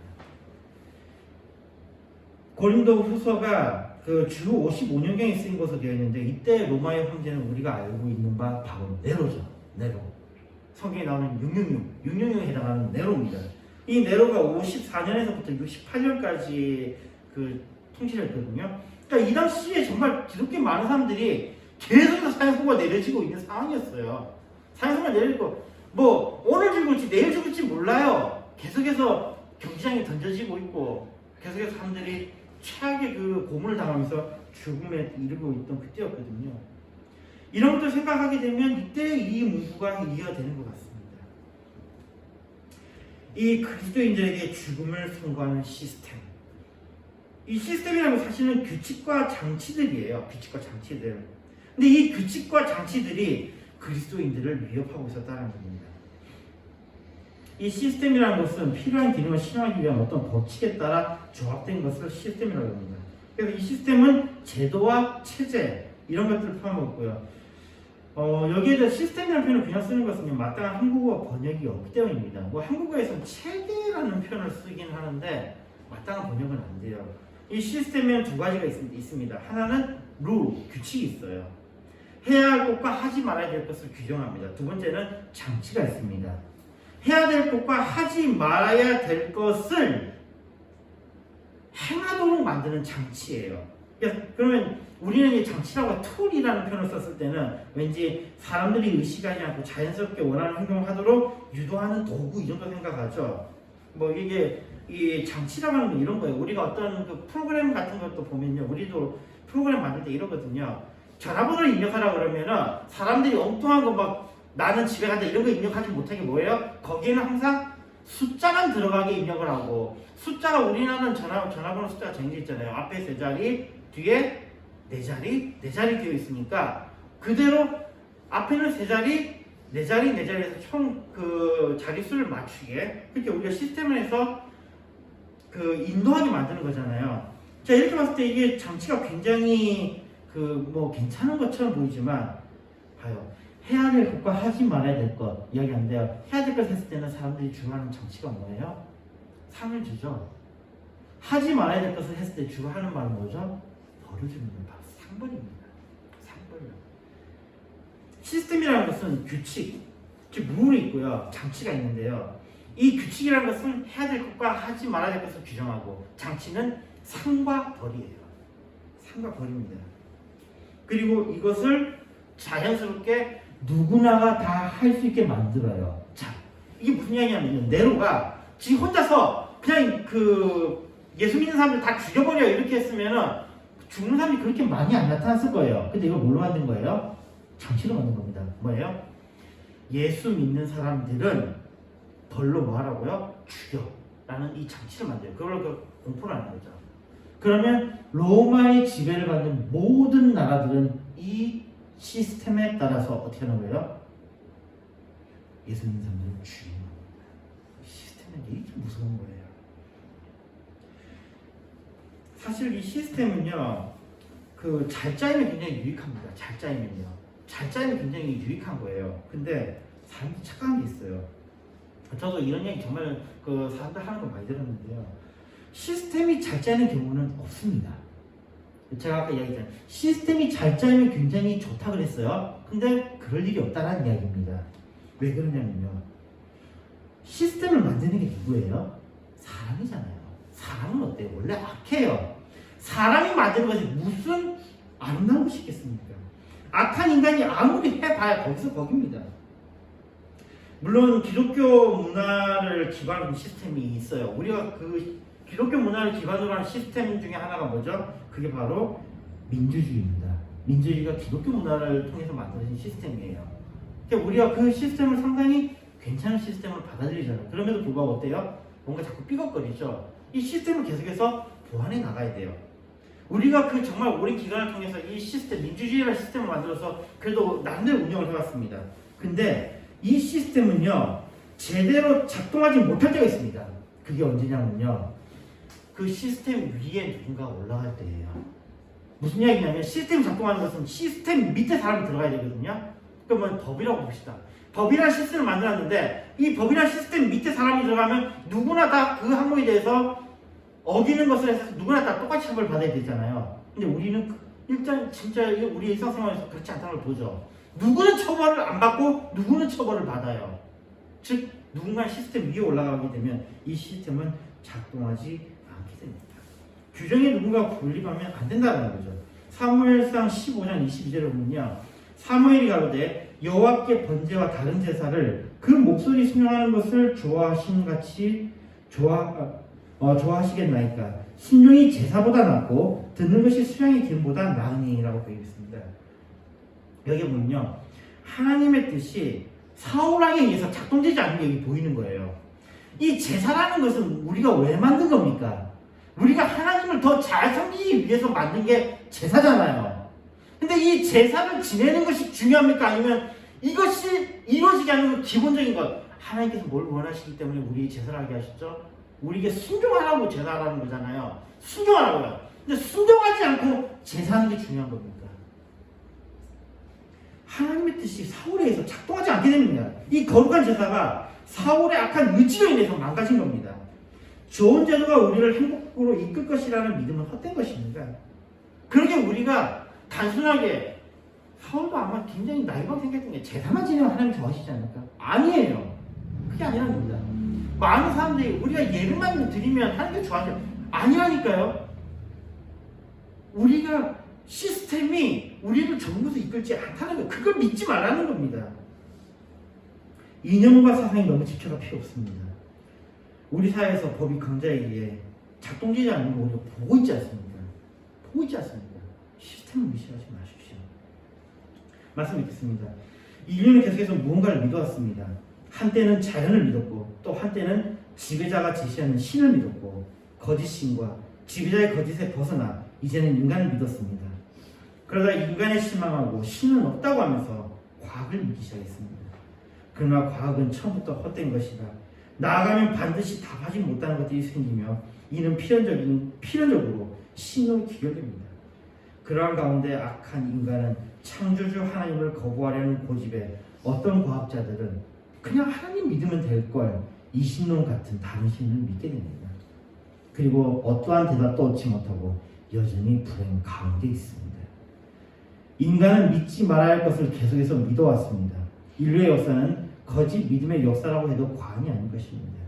고린도후서가 그 주 55년경에 쓰인 것으로 되어 있는데, 이때 로마의 황제는 우리가 알고 있는 바 바로 네로죠. 네로. 성경에 나오는 666에 해당하는 네로입니다. 이 네로가 54년에서부터 68년까지 그 통치를 했거든요. 그러니까 이 당시에 정말 기독교 많은 사람들이 계속해서 사형선고가 내려지고 있는 상황이었어요. 사형선고가 내려지고 뭐 오늘 죽을지 내일 죽을지 몰라요. 계속해서 경기장에 던져지고 있고 계속해서 사람들이 최악의 그 고문을 당하면서 죽음에 이르고 있던 그때였거든요. 이런 것들 생각하게 되면 이때 이 문구가 이해가 되는 것 같습니다. 이 그리스도인들에게 죽음을 선고하는 시스템, 이 시스템이라는 건 사실은 규칙과 장치들이에요. 규칙과 장치들. 근데 이 규칙과 장치들이 그리스도인들을 위협하고 있었다는 겁니다. 이 시스템이라는 것은 필요한 기능을 실행하기 위한 어떤 법칙에 따라 조합된 것을 시스템이라고 합니다. 그래서 이 시스템은 제도와 체제 이런 것들을 포함하고요. 여기에 대해 시스템이라는 표현을 그냥 쓰는 것은 마땅한 한국어 번역이 없기 때문입니다. 뭐 한국어에서는 체계라는 표현을 쓰긴 하는데 마땅한 번역은 안 돼요. 이 시스템에는 두 가지가 있습니다. 하나는 룰, 규칙이 있어요. 해야 할 것과 하지 말아야 될 것을 규정합니다. 두 번째는 장치가 있습니다. 해야 될 것과 하지 말아야 될 것을 행하도록 만드는 장치예요. 그러면 우리는 이 장치라고 툴이라는 표현을 썼을 때는 왠지 사람들이 의식하지 않고 자연스럽게 원하는 행동을 하도록 유도하는 도구 이 정도 생각하죠. 뭐 이게 이 장치라고 하는 건 이런 거예요. 우리가 어떤 그 프로그램 같은 것도 보면요, 우리도 프로그램 만들 때 이러거든요. 전화번호를 입력하라고 그러면은 사람들이 엉뚱한 거 막 나는 집에 간다 이런 거 입력하지 못하게 뭐예요? 거기에는 항상 숫자만 들어가게 입력을 하고, 숫자가 우리나라는 전화번호 숫자가 정해져 있잖아요. 앞에 3자리, 뒤에 4자리 되어 있으니까 그대로 앞에는 3자리, 4자리에서 총 그 자릿수를 맞추게 그렇게 우리가 시스템을 해서 그 인도하게 만드는 거잖아요. 자, 이렇게 봤을 때 이게 장치가 굉장히 그 뭐 괜찮은 것처럼 보이지만 봐요. 해야 될 것과 하지 말아야 될 것 이야기하는데요. 해야 될 것 했을 때는 사람들이 주로 장치가 뭐예요? 상을 주죠. 하지 말아야 될 것을 했을 때 주로 하는 말은 뭐죠? 벌을 주는 건 바로 상벌입니다. 상벌. 시스템이라는 것은 규칙, 즉 룰이 있고요. 장치가 있는데요. 이 규칙이라는 것은 해야 될 것과 하지 말아야 될 것을 규정하고, 장치는 상과 벌이에요. 상과 벌입니다. 그리고 이것을 자연스럽게 누구나가 다 할 수 있게 만들어요. 자, 이게 무슨 이야기냐면 네로가 지 혼자서 그냥 그 예수 믿는 사람들 다 죽여버려 이렇게 했으면은 죽는 사람이 그렇게 많이 안 나타났을 거예요. 근데 이걸 뭘로 만든 거예요? 장치로 만든 겁니다. 뭐예요? 예수 믿는 사람들은 벌로 뭐 하라고요? 죽여 라는 이 장치를 만들어요. 그걸로 공포를 하는 거죠. 그러면 로마의 지배를 받는 모든 나라들은 이 시스템에 따라서 어떻게 하는 거예요? 예수 믿는 사람들은 죽이는 겁니다. 시스템은 이게 무서운 거예요. 사실 이 시스템은요, 잘 짜이면 굉장히 유익합니다. 잘 짜이면요. 잘 짜이면 굉장히 유익한 거예요. 근데 사람들이 착각한 게 있어요. 저도 이런 얘기 정말 사람들 하는 거 많이 들었는데요. 시스템이 잘 짜이는 경우는 없습니다. 제가 아까 이야기했잖아요. 시스템이 잘 짜이면 굉장히 좋다 그랬어요. 근데 그럴 일이 없다는 이야기입니다. 왜 그러냐면요. 시스템을 만드는 게 누구예요? 사람이잖아요. 사람은 어때요? 원래 악해요. 사람이 만드는 것이 무슨 아름다운 것이 있겠습니까? 악한 인간이 아무리 해봐야 거기서 거깁니다. 물론 기독교 문화를 기반으로 한 시스템이 있어요. 우리가 기독교 문화를 기반으로 한 시스템 중에 하나가 뭐죠? 그게 바로 민주주의입니다. 민주주의가 기독교 문화를 통해서 만들어진 시스템이에요. 그러니까 우리가 그 시스템을 상당히 괜찮은 시스템으로 받아들이잖아요. 그럼에도 불구하고 어때요? 뭔가 자꾸 삐걱거리죠. 이 시스템을 계속해서 보완해 나가야 돼요. 우리가 정말 오랜 기간을 통해서 이 시스템, 민주주의라는 시스템을 만들어서 그래도 나름대로 운영을 해왔습니다. 근데 이 시스템은요, 제대로 작동하지 못할 때가 있습니다. 그게 언제냐면요, 그 시스템 위에 누군가 올라갈 때예요. 무슨 이야기냐면, 시스템이 작동하는 것은 시스템 밑에 사람이 들어가야 되거든요. 그러면 법이라고 봅시다. 법이라는 시스템을 만들었는데, 이 법이라는 시스템 밑에 사람이 들어가면 누구나 다 그 항목에 대해서 어기는 것을 해서 누구나 다 똑같이 처벌을 받아야 되잖아요. 근데 우리는 일단 진짜 우리 일상생활에서 그렇지 않다는 걸 보죠. 누구는 처벌을 안 받고 누구는 처벌을 받아요. 즉 누군가 시스템 위에 올라가게 되면 이 시스템은 작동하지 않게 됩니다. 규정에 누군가 군림하면 안 된다는 거죠. 사무엘상 15장 22절을 보면요, 사무엘이 가로되 여호와께 번제와 다른 제사를 그 목소리 순종하는 것을 좋아하심 같이 좋아하시겠나이까. 순종이 제사보다 낫고 듣는 것이 수양의 기름보다 나으니라고 되어 있습니다. 여기 보면요, 하나님의 뜻이 사울왕에 의해서 작동되지 않는 게 여기 보이는 거예요. 이 제사라는 것은 우리가 왜 만든 겁니까? 우리가 하나님을 더 잘 섬기기 위해서 만든 게 제사잖아요. 근데 이 제사를 지내는 것이 중요합니까? 아니면 이것이 이루어지게 하는 기본적인 것, 하나님께서 뭘 원하시기 때문에 우리 제사를 하게 하셨죠? 우리에게 순종하라고 제사라는 거잖아요. 순종하라고요. 근데 순종하지 않고 제사하는 게 중요한 겁니까? 하나님의 뜻이 사울에 의해서 작동하지 않게 됩니다. 이 거룩한 제사가 사울의 악한 의지로 인해서 망가진 겁니다. 좋은 제도가 우리를 행복으로 이끌 것이라는 믿음은 헛된 것입니다. 그러게 우리가 단순하게, 사울도 아마 굉장히 나이가 생겼던 게 제사만 지내면 하나님 좋아하시지 않을까? 아니에요. 그게 아니라는 겁니다. 많은 사람들이 우리가 예배만 드리면 하나님께 좋아하죠. 아니라니까요. 우리가 시스템이 우리를 전부터 이끌지 않다는 거, 그걸 믿지 말라는 겁니다. 이념과 사상이 너무 집착할 필요 없습니다. 우리 사회에서 법이 강자에 의해 작동되지 않는 거 우리가 보고 있지 않습니까? 보고 있지 않습니까? 시스템을 무시하지 마십시오. 말씀 읽겠습니다. 인류는 계속해서 무언가를 믿어왔습니다. 한때는 자연을 믿었고, 또 한때는 지배자가 제시하는 신을 믿었고, 거짓 신과 지배자의 거짓에 벗어나 이제는 인간을 믿었습니다. 그러다 인간에 실망하고 신은 없다고 하면서 과학을 믿기 시작했습니다. 그러나 과학은 처음부터 헛된 것이다. 나아가면 반드시 답하지 못하는 것들이 생기며 이는 필연적으로 신으로 귀결됩니다. 그러한 가운데 악한 인간은 창조주 하나님을 거부하려는 고집에 어떤 과학자들은 그냥 하나님 믿으면 될걸, 이신론 같은 다른 신을 믿게 됩니다. 그리고 어떠한 대답도 얻지 못하고 여전히 불행 가운데 있습니다. 인간은 믿지 말아야 할 것을 계속해서 믿어왔습니다. 인류의 역사는 거짓 믿음의 역사라고 해도 과언이 아닌 것입니다.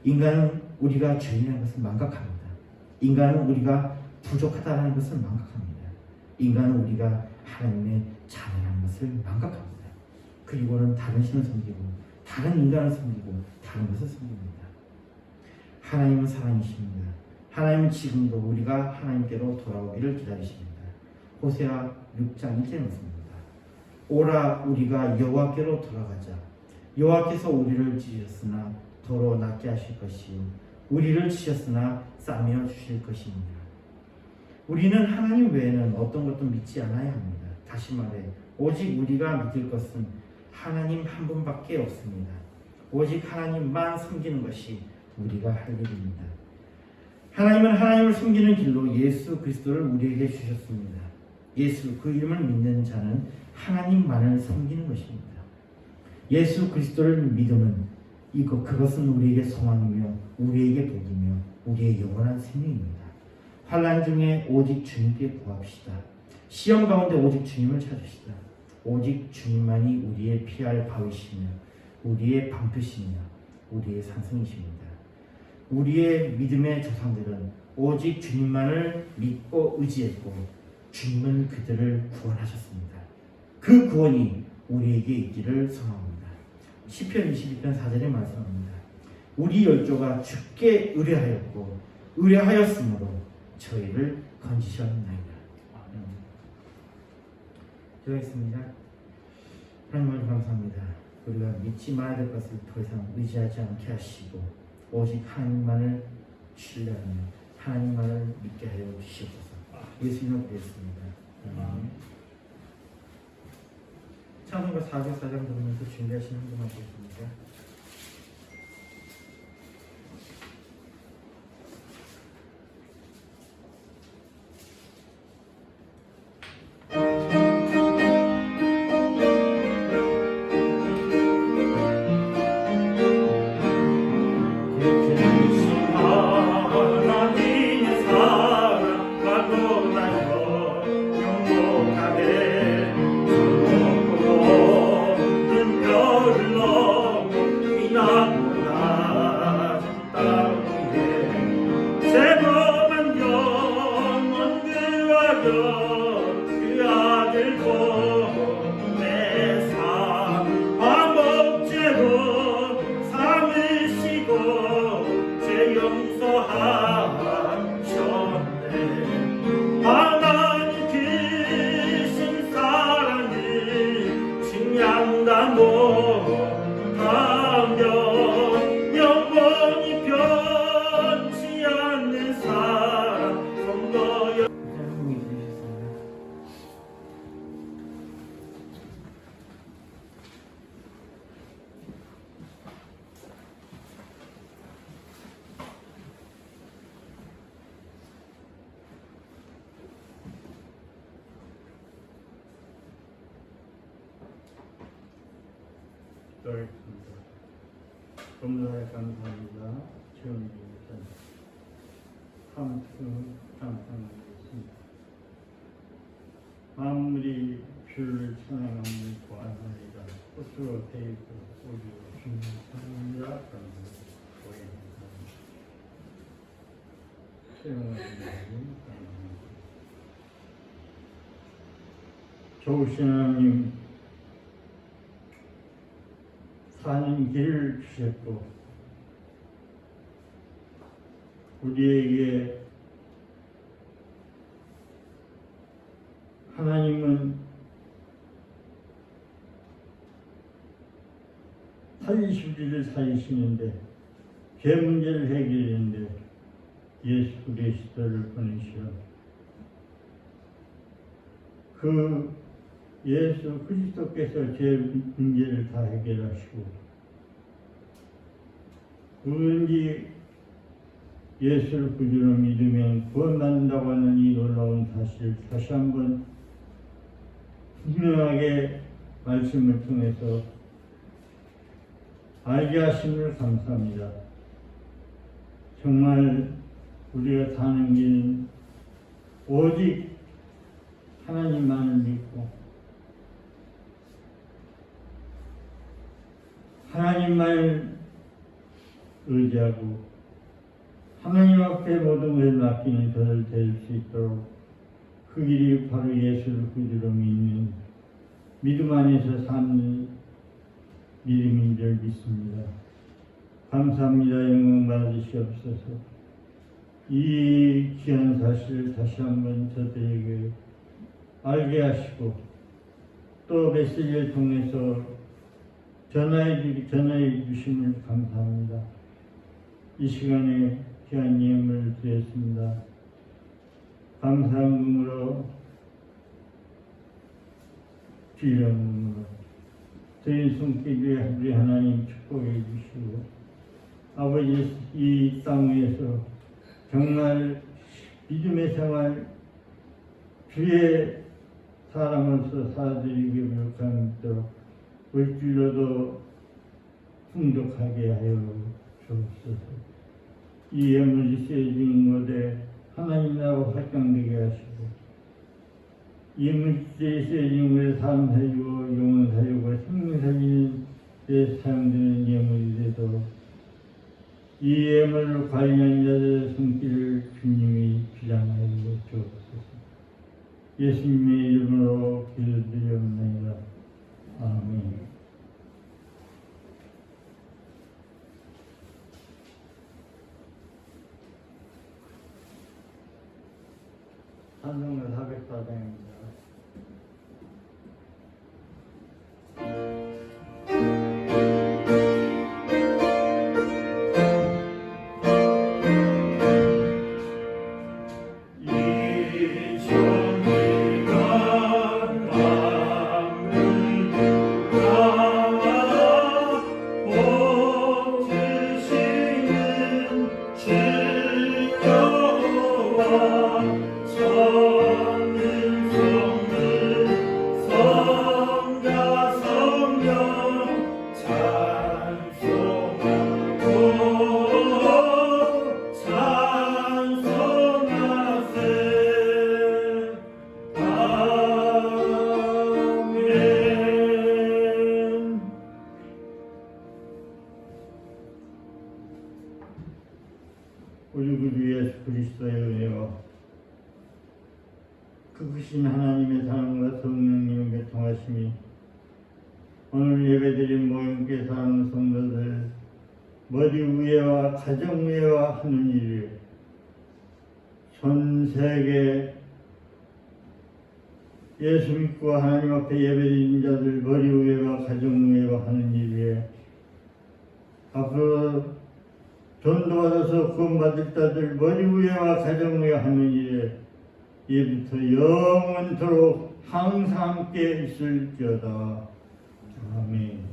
인간은 우리가 죄인이라는 것을 망각합니다. 인간은 우리가 부족하다는 것을 망각합니다. 인간은 우리가 하나님의 자녀라는 것을 망각합니다. 그리고는 다른 신을 섬기고 다른 인간을 섬기고 다른 것을 섬깁니다. 하나님은 사랑이십니다. 하나님은 지금도 우리가 하나님께로 돌아오기를 기다리십니다. 호세아 6장 1절에 말씀입니다. 오라 우리가 여호와께로 돌아가자. 여호와께서 우리를 지으셨으나 도로 낫게 하실 것이요 우리를 지으셨으나 싸매어 주실 것입니다. 우리는 하나님 외에는 어떤 것도 믿지 않아야 합니다. 다시 말해 오직 우리가 믿을 것은 하나님 한 분밖에 없습니다. 오직 하나님만 섬기는 것이 우리가 할 일입니다. 하나님은 하나님을 섬기는 길로 예수 그리스도를 우리에게 주셨습니다. 예수 그 이름을 믿는 자는 하나님만을 섬기는 것입니다. 예수 그리스도를 믿음은 그것은 우리에게 소망이며 우리에게 복이며 우리의 영원한 생명입니다. 환난 중에 오직 주님께 구합시다. 시험 가운데 오직 주님을 찾으시다. 오직 주님만이 우리의 피할 바위시며 우리의 방패시며 우리의 산성이십니다. 우리의 믿음의 조상들은 오직 주님만을 믿고 의지했고 주님은 그들을 구원하셨습니다. 그 구원이 우리에게 있기를 소망합니다. 시편 22편 4절에 말씀합니다. 우리 열조가 주께 의뢰하였고 의뢰하였으므로 저희를 건지셨나이다. 기도하겠습니다. 하나님 감사합니다. 우리가 믿지 말아야 될 것을 더 이상 의지하지 않게 하시고 오직 하나님만을 신뢰하며 하나님만을 믿게 하여 주시옵소서. 예수님을 드리겠습니다. 찬송가 404장 부르면서 준비하시는 분만 보겠습니다. 기도하겠습니다. 범사에 감사합니다. 주님께서 감사하겠습니다. 아무리 주를 찬양하는 고안하리라 꽃으로 되고 오리로 주님 찬양합니다. 감사합니다. 좋으신 하나님, 사는 길을 주셨고 우리에게 하나님은 살리시기를 살리시는데 죄 문제를 해결하는데 예수 그리스도를 보내시어 그 예수 그리스도께서 죄 문제를 다 해결하시고 누구든지 예수를 구주로 믿으면 구원받는다고 하는 이 놀라운 사실을 다시 한번 분명하게 말씀을 통해서 알게 하심을 감사합니다. 정말 우리가 사는 길은 오직 하나님만을 믿고 하나님만을 의지하고 하나님 앞에 모든 것을 맡기는 저를 될 수 있도록 그 길이 바로 예수를 구주로 믿는 믿음 안에서 사는 믿음인 줄 믿습니다. 감사합니다. 영광 받으시옵소서. 이 귀한 사실을 다시 한번 저들에게 알게 하시고 또 메시지를 통해서 전하해 주심을 감사합니다. 이 시간에 귀한 예물을 드렸습니다. 감사함으로 주의함으로 드린 손길에 우리 하나님 축복해 주시고 아버지 이 땅 위에서 정말 믿음의 생활, 주의 사람으로서 살아드리기 부족한 믿도록 물질로도 풍족하게 하여 주옵소서. 이 예물이 쓰여진 곳에 하나님 나라 확장되게 하시고, 이 물질이 쓰여진 곳에 삶 살리고 영혼 살리고 생명 살리는 데 사용되는 예물이 되도록 이 예물을 관리하는 자들의 손길을 주님이 주장하여 주옵소서. 예수님의 이름으로 기도드리옵나이다. 아멘. 찬송가 404장입니다. 우리 구주 예수 그리스도의 은혜와 그 크신 하나님의 사랑과 성령님의 교통하심이 오늘 예배드린 모임께 사는 성도들 머리 위에와 가정 위에와 하는 일이 전 세계 예수 믿고 하나님 앞에 예배드린 자들 머리 위에와 가정 위에와 하는 일이 앞으로 전도받아서 구원받을 자들 머리 위에와 가정 위에 하는 일에 예부터 영원토록 항상 함께 있을지어다. 아멘.